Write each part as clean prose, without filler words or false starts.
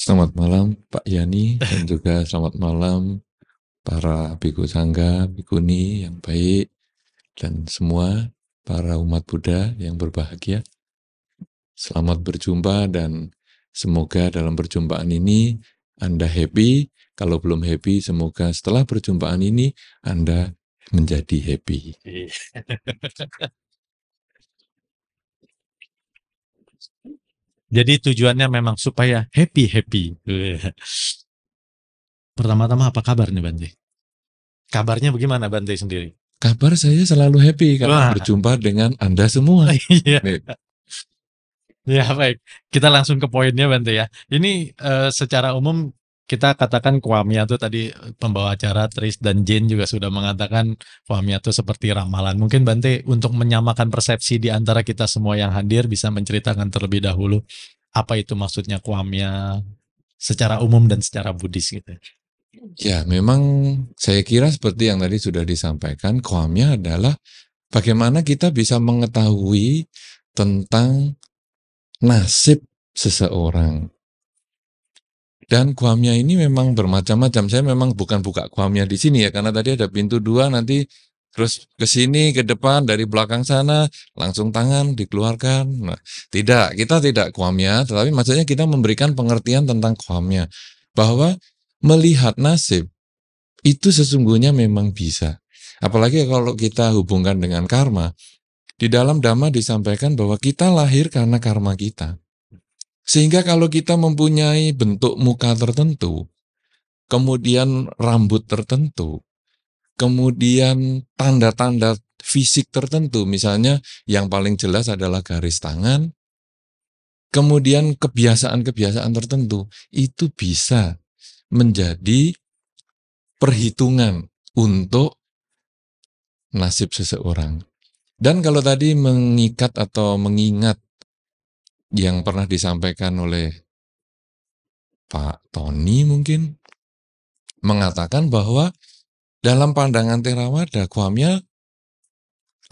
Selamat malam Pak Yani dan juga selamat malam para biku sangga, bikuni yang baik dan semua para umat Buddha yang berbahagia. Selamat berjumpa dan semoga dalam perjumpaan ini Anda happy. Kalau belum happy, semoga setelah perjumpaan ini Anda menjadi happy. Jadi tujuannya memang supaya happy. Pertama-tama apa kabar nih Bante? Kabarnya bagaimana Bante sendiri? Kabar saya selalu happy karena Wah, berjumpa dengan Anda semua. iya. Nih, Ya baik, kita langsung ke poinnya Bante ya. Ini secara umum kita katakan Kwamya itu tadi pembawa acara Tris dan Jane juga sudah mengatakan Kwamya itu seperti ramalan. Mungkin Bante untuk menyamakan persepsi di antara kita semua yang hadir bisa menceritakan terlebih dahulu apa itu maksudnya Kwamya secara umum dan secara Buddhis gitu. ya memang saya kira seperti yang tadi sudah disampaikan, Kwamya adalah bagaimana kita bisa mengetahui tentang nasib seseorang. Dan Kwamya ini memang bermacam-macam. Saya memang bukan buka Kwamya di sini ya, karena tadi ada pintu 2, nanti terus ke sini, ke depan, dari belakang sana, langsung tangan dikeluarkan. Nah, tidak, kita tidak Kwamya, tetapi maksudnya kita memberikan pengertian tentang Kwamya. Bahwa melihat nasib, itu sesungguhnya memang bisa. Apalagi kalau kita hubungkan dengan karma, di dalam Dhamma disampaikan bahwa kita lahir karena karma kita. Sehingga kalau kita mempunyai bentuk muka tertentu, kemudian rambut tertentu, kemudian tanda-tanda fisik tertentu, misalnya yang paling jelas adalah garis tangan, kemudian kebiasaan-kebiasaan tertentu, itu bisa menjadi perhitungan untuk nasib seseorang. Dan kalau tadi mengikat atau mengingat yang pernah disampaikan oleh Pak Tony mungkin, mengatakan bahwa dalam pandangan Theravada, Kwamya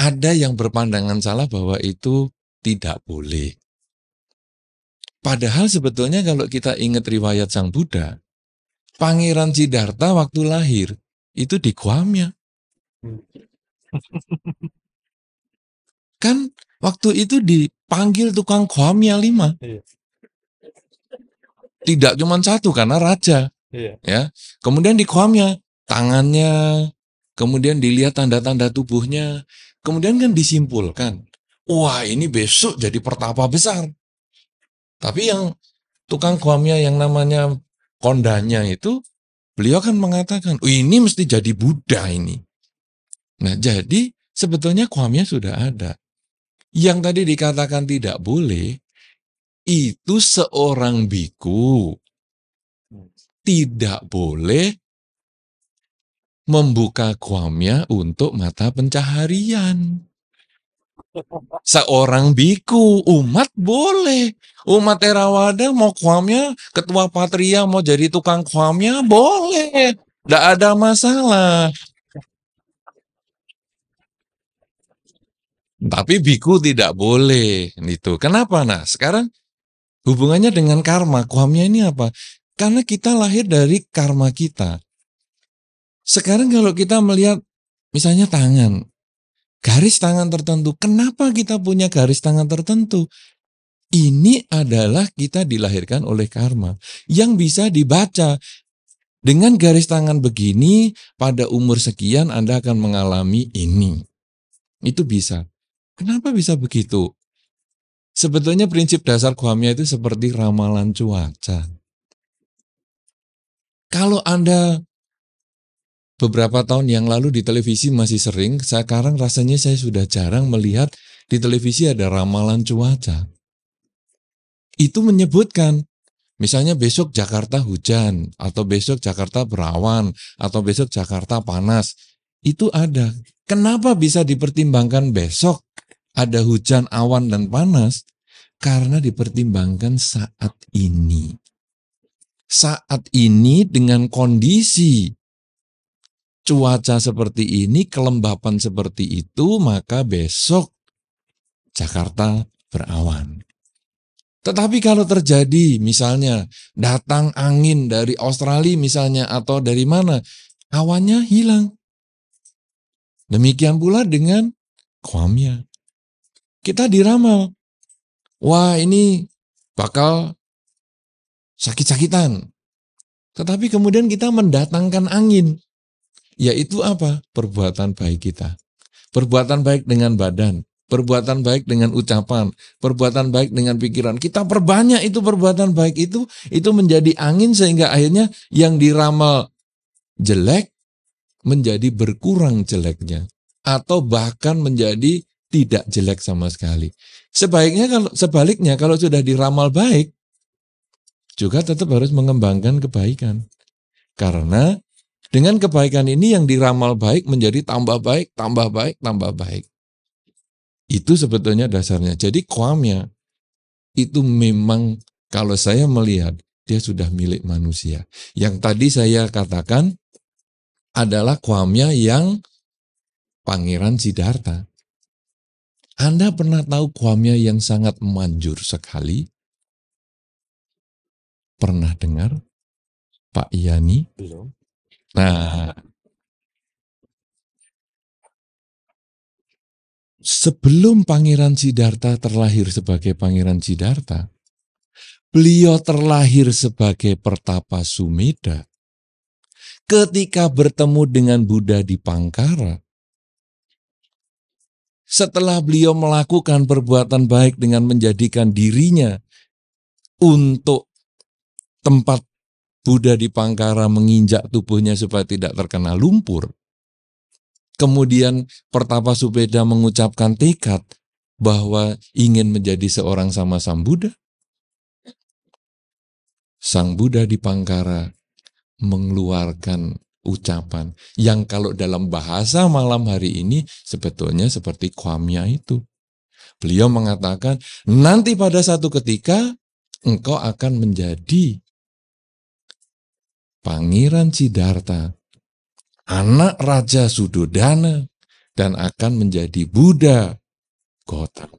ada yang berpandangan salah bahwa itu tidak boleh. Padahal sebetulnya kalau kita ingat riwayat Sang Buddha, Pangeran Siddhartha waktu lahir itu di Kwamya. Kan waktu itu dipanggil tukang Kwamya 5. Tidak cuma satu karena raja. Ya. Kemudian di Kwamya tangannya, kemudian dilihat tanda-tanda tubuhnya, kemudian kan disimpulkan, wah ini besok jadi pertapa besar. Tapi yang tukang Kwamya yang namanya kondanya itu, beliau kan mengatakan, oh ini mesti jadi Buddha ini. Nah jadi sebetulnya Kwamya sudah ada. Yang tadi dikatakan tidak boleh, itu seorang biku tidak boleh membuka Kwamya untuk mata pencaharian. Seorang biku, umat boleh. Umat Theravada mau Kwamya, ketua patria mau jadi tukang Kwamya, boleh. Tidak ada masalah. Tapi biku tidak boleh. Itu. Kenapa? Nah, sekarang hubungannya dengan karma. Kwamya ini apa? Karena kita lahir dari karma kita. Sekarang kalau kita melihat misalnya tangan, garis tangan tertentu. Kenapa kita punya garis tangan tertentu? Ini adalah kita dilahirkan oleh karma yang bisa dibaca. Dengan garis tangan begini, pada umur sekian Anda akan mengalami ini. Itu bisa. Kenapa bisa begitu? Sebetulnya prinsip dasar Kwamya itu seperti ramalan cuaca. Kalau Anda beberapa tahun yang lalu di televisi masih sering, sekarang rasanya saya sudah jarang melihat di televisi ada ramalan cuaca. Itu menyebutkan, misalnya besok Jakarta hujan, atau besok Jakarta berawan, atau besok Jakarta panas. Itu ada. Kenapa bisa dipertimbangkan besok ada hujan, awan, dan panas? Karena dipertimbangkan saat ini. Saat ini dengan kondisi cuaca seperti ini, kelembapan seperti itu, maka besok Jakarta berawan. Tetapi kalau terjadi misalnya datang angin dari Australia misalnya atau dari mana, awannya hilang. Demikian pula dengan Kwamya. Kita diramal. Wah, ini bakal sakit-sakitan. Tetapi kemudian kita mendatangkan angin. Yaitu apa? Perbuatan baik kita. Perbuatan baik dengan badan. Perbuatan baik dengan ucapan. Perbuatan baik dengan pikiran. Kita perbanyak itu perbuatan baik itu menjadi angin sehingga akhirnya yang diramal jelek menjadi berkurang jeleknya. Atau bahkan menjadi tidak jelek sama sekali. Sebaliknya kalau sudah diramal baik, juga tetap harus mengembangkan kebaikan. Karena dengan kebaikan ini yang diramal baik menjadi tambah baik, tambah baik, tambah baik. Itu sebetulnya dasarnya. Jadi Kwamya itu memang kalau saya melihat dia sudah milik manusia. Yang tadi saya katakan adalah Kwamya yang Pangeran Siddhartha. Anda pernah tahu Kwamya yang sangat manjur sekali? Pernah dengar? Pak Yani? Belum. Nah, sebelum Pangeran Siddhartha terlahir sebagai Pangeran Siddhartha, beliau terlahir sebagai Pertapa Sumedha. Ketika bertemu dengan Buddha di Pangkara, setelah beliau melakukan perbuatan baik dengan menjadikan dirinya untuk tempat Buddha di Pangkara menginjak tubuhnya supaya tidak terkena lumpur, kemudian Pertapa Sumedha mengucapkan tekad bahwa ingin menjadi seorang sama Sang Buddha. Sang Buddha di Pangkara mengeluarkan ucapan yang kalau dalam bahasa malam hari ini sebetulnya seperti Kwamya itu. Beliau mengatakan, nanti pada satu ketika engkau akan menjadi Pangeran Siddhartha, anak Raja Sudodana, dan akan menjadi Buddha Gautama.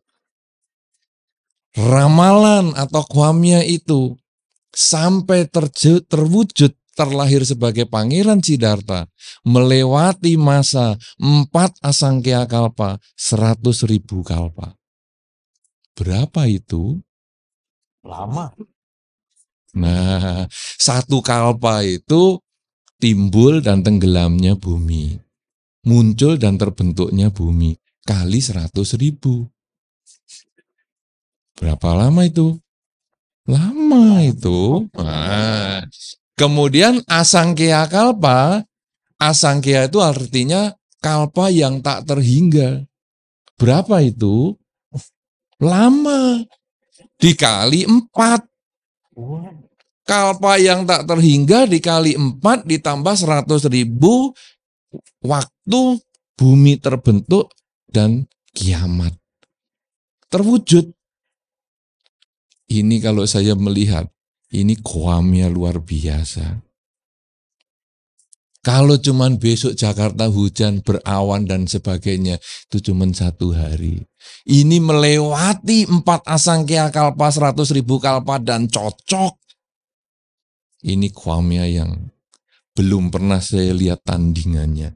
Ramalan atau Kwamya itu sampai terwujud terlahir sebagai Pangeran Siddhartha, melewati masa 4 asangkya kalpa, 100.000 kalpa. Berapa itu? Lama. Nah, 1 kalpa itu timbul dan tenggelamnya bumi. Muncul dan terbentuknya bumi. Kali 100.000. Berapa lama itu? Lama itu. Nah, kemudian asangkya kalpa, asangkya itu artinya kalpa yang tak terhingga. Berapa itu? Lama. Dikali 4. Kalpa yang tak terhingga dikali 4 ditambah 100.000 waktu bumi terbentuk dan kiamat terwujud. Ini kalau saya melihat, ini Kwamya luar biasa. Kalau cuman besok Jakarta hujan, berawan dan sebagainya, itu cuman 1 hari. Ini melewati 4 asangkya kalpa, 100.000 kalpa dan cocok. Ini Kwamya yang belum pernah saya lihat tandingannya.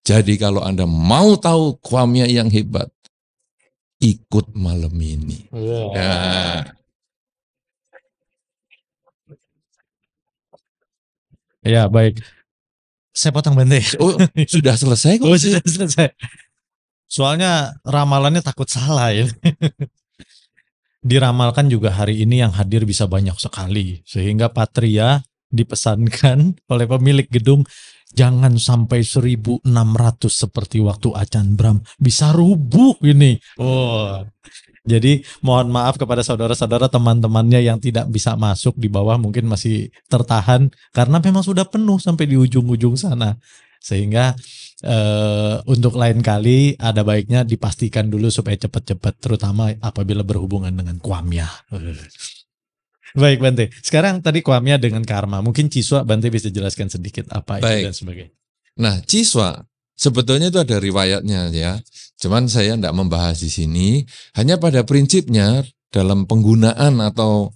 Jadi kalau Anda mau tahu Kwamya yang hebat, ikut malam ini. Ya. Ya, baik. Saya potong Bante. Oh, sudah selesai kok. Oh, sudah selesai. Soalnya ramalannya takut salah ya. Diramalkan juga hari ini yang hadir bisa banyak sekali. Sehingga Patria dipesankan oleh pemilik gedung, jangan sampai 1.600 seperti waktu Acan Bram. Bisa rubuh ini. Oh. Jadi mohon maaf kepada saudara-saudara teman-temannya yang tidak bisa masuk di bawah, mungkin masih tertahan karena memang sudah penuh sampai di ujung-ujung sana. Sehingga untuk lain kali ada baiknya dipastikan dulu supaya cepat-cepat, terutama apabila berhubungan dengan Kwamya. Baik Bante, sekarang tadi Kwamya dengan karma. Mungkin Ciswa Bante bisa jelaskan sedikit apa itu dan sebagainya. Nah, Ciswa sebetulnya itu ada riwayatnya ya. Cuman saya tidak membahas di sini. Hanya pada prinsipnya dalam penggunaan atau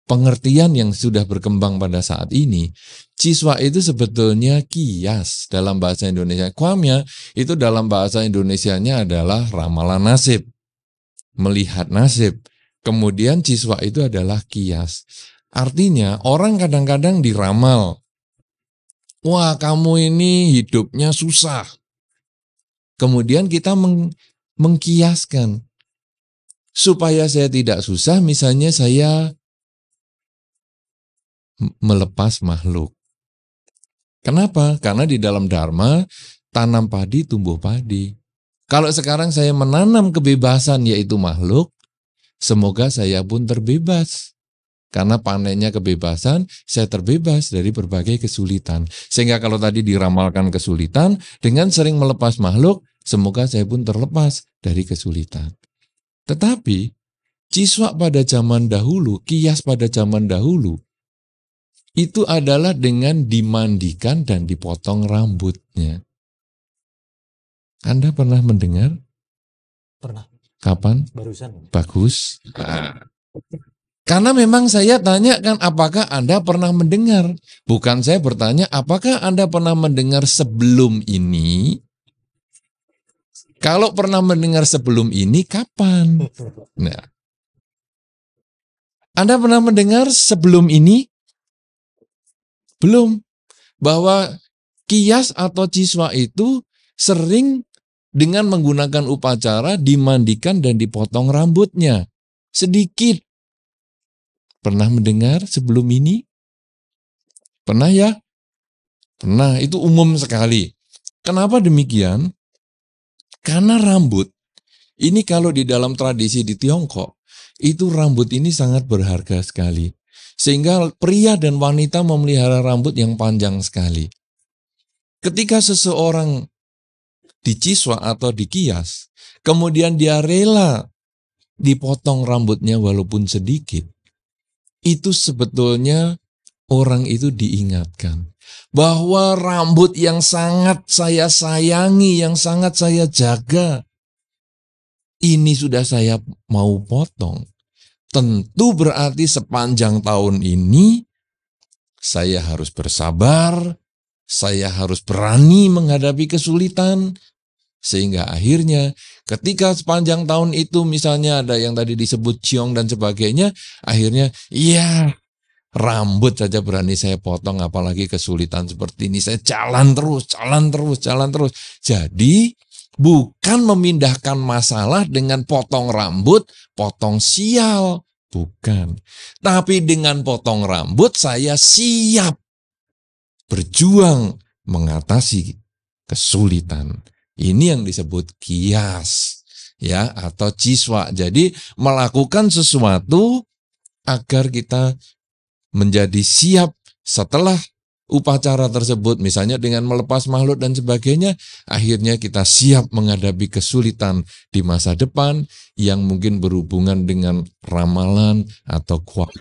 pengertian yang sudah berkembang pada saat ini, ciswa itu sebetulnya kias dalam bahasa Indonesia. Kwamya itu dalam bahasa Indonesianya adalah ramalan nasib, melihat nasib. Kemudian ciswa itu adalah kias. Artinya orang kadang-kadang diramal. Wah, kamu ini hidupnya susah. Kemudian kita mengkiaskan. Supaya saya tidak susah, misalnya saya melepas makhluk. Kenapa? Karena di dalam Dharma, tanam padi, tumbuh padi. Kalau sekarang saya menanam kebebasan yaitu makhluk, semoga saya pun terbebas. Karena panennya kebebasan, saya terbebas dari berbagai kesulitan. Sehingga kalau tadi diramalkan kesulitan, dengan sering melepas makhluk, semoga saya pun terlepas dari kesulitan. Tetapi, ciswa pada zaman dahulu, kias pada zaman dahulu, itu adalah dengan dimandikan dan dipotong rambutnya. Anda pernah mendengar? Pernah. Kapan? Barusan. Bagus. Nah, karena memang saya tanya kan, apakah Anda pernah mendengar? Bukan saya bertanya, apakah Anda pernah mendengar sebelum ini? Kalau pernah mendengar sebelum ini, kapan? Nah, Anda pernah mendengar sebelum ini? Belum. Bahwa kias atau ciswa itu sering dengan menggunakan upacara dimandikan dan dipotong rambutnya. Sedikit. Pernah mendengar sebelum ini? Pernah ya? Pernah, itu umum sekali. Kenapa demikian? Karena rambut, ini kalau di dalam tradisi di Tiongkok, itu rambut ini sangat berharga sekali. Sehingga pria dan wanita memelihara rambut yang panjang sekali. Ketika seseorang diciswa atau dikias, kemudian dia rela dipotong rambutnya walaupun sedikit, itu sebetulnya orang itu diingatkan bahwa rambut yang sangat saya sayangi, yang sangat saya jaga, ini sudah saya mau potong. Tentu berarti sepanjang tahun ini saya harus bersabar, saya harus berani menghadapi kesulitan, sehingga akhirnya ketika sepanjang tahun itu misalnya ada yang tadi disebut ciong dan sebagainya, akhirnya iya, rambut saja berani saya potong, apalagi kesulitan seperti ini, saya jalan terus. Jadi bukan memindahkan masalah dengan potong rambut, potong sial. Bukan. Tapi dengan potong rambut saya siap berjuang mengatasi kesulitan. Ini yang disebut kias, ya, atau ciswa. Jadi melakukan sesuatu agar kita menjadi siap setelah upacara tersebut, misalnya dengan melepas makhluk dan sebagainya, akhirnya kita siap menghadapi kesulitan di masa depan yang mungkin berhubungan dengan ramalan atau kuat.